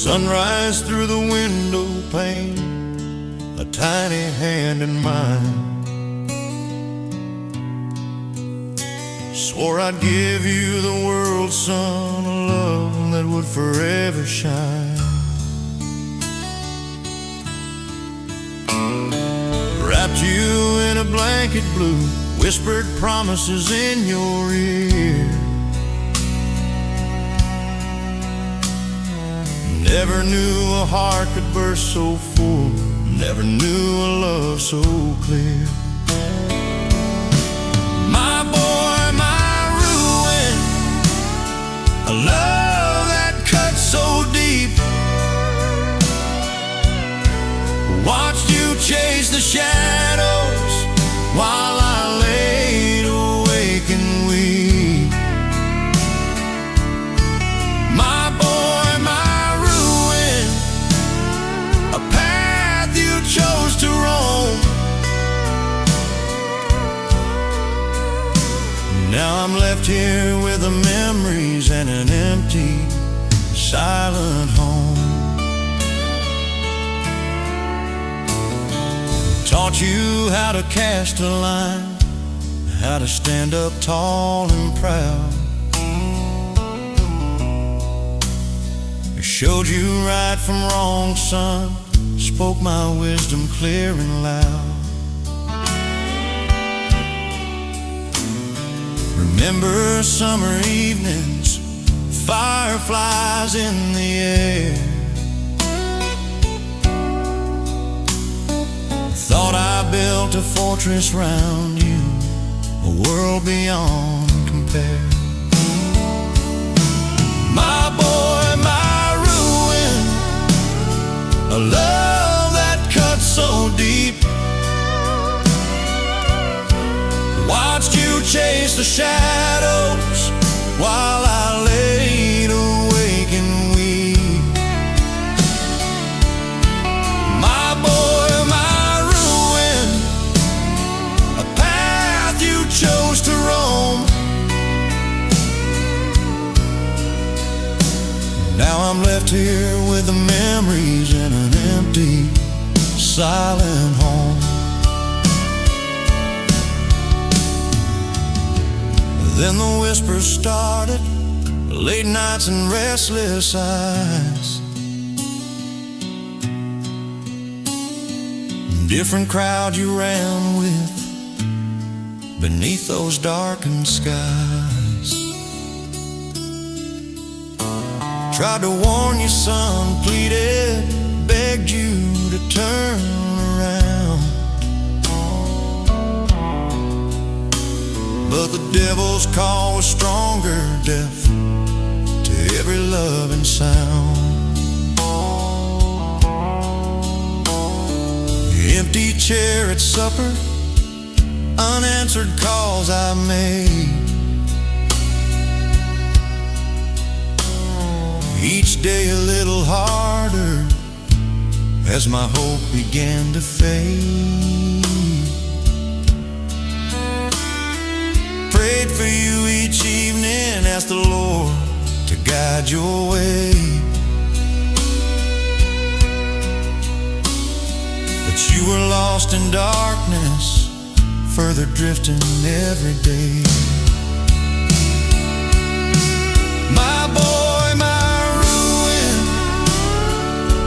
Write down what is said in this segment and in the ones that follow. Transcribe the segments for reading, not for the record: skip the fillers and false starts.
Sunrise through the window pane, a tiny hand in mine. Swore I'd give you the world, son, a love that would forever shine. Wrapped you in a blanket blue, whispered promises in your ear. Never knew a heart could burst so full, never knew a love so clear. My boy, my ruin, a love that cut so deep. Watched you chase the shadows while I laid awake and weep. My boy, my ruin, a path you chose to roam. Now I'm left here with the memories and an empty, silent home. Taught you how to cast a line, how to stand up tall and proud. Showed you right from wrong, son, spoke my wisdom clear and loud. Remember summer evenings, fireflies in the air. Thought I built a fortress round you, a world beyond compare. My boy, my ruin, a love that cut so deep. Watched you chase the shadows while I laid awake and weep. My boy, my ruin, a path you chose to roam. Now I'm left here with the memories in an empty, silent home. Then the whispers started, late nights and restless eyes. Different crowd you ran with beneath those darkened skies. Tried to warn you, son, pleaded, begged you to turn around. But the devil's call was stronger, deaf to every loving sound. Empty chair at supper, unanswered calls I made. Each day a little harder as my hope began to fade. Prayed for you each evening, asked the Lord to guide your way. But you were lost in darkness, further drifting every day. My boy, my ruin,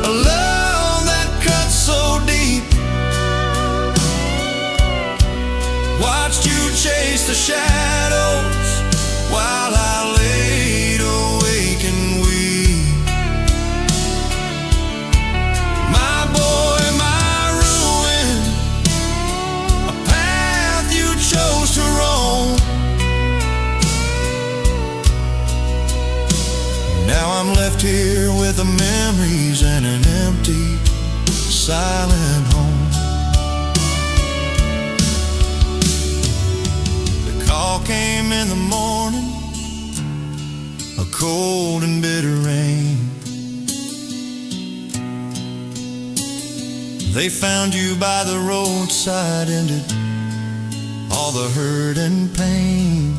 a love that cuts so deep. Watched you chase the shadows while I laid awake and weep. My boy, my ruin, a path you chose to roam. Now I'm left here with the memories and an empty, silent home. Call came in the morning, a cold and bitter rain. They found you by the roadside, ended all the hurt and pain.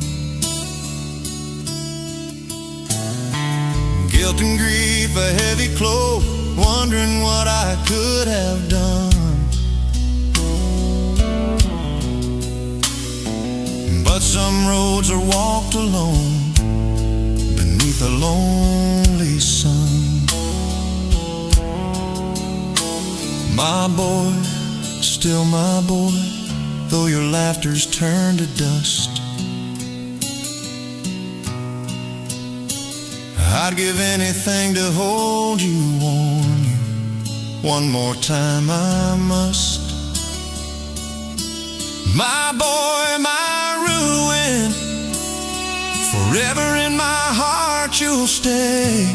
Guilt and grief a heavy cloak, wondering what I could have done. But some roads are walked alone beneath a lonely sun. My boy, still my boy, though your laughter's turned to dust. I'd give anything to hold you, warm you. One more time I must. My boy, my ruin, forever in my heart you'll stay.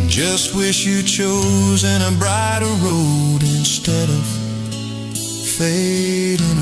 Just wish you'd chosen a brighter road instead of fading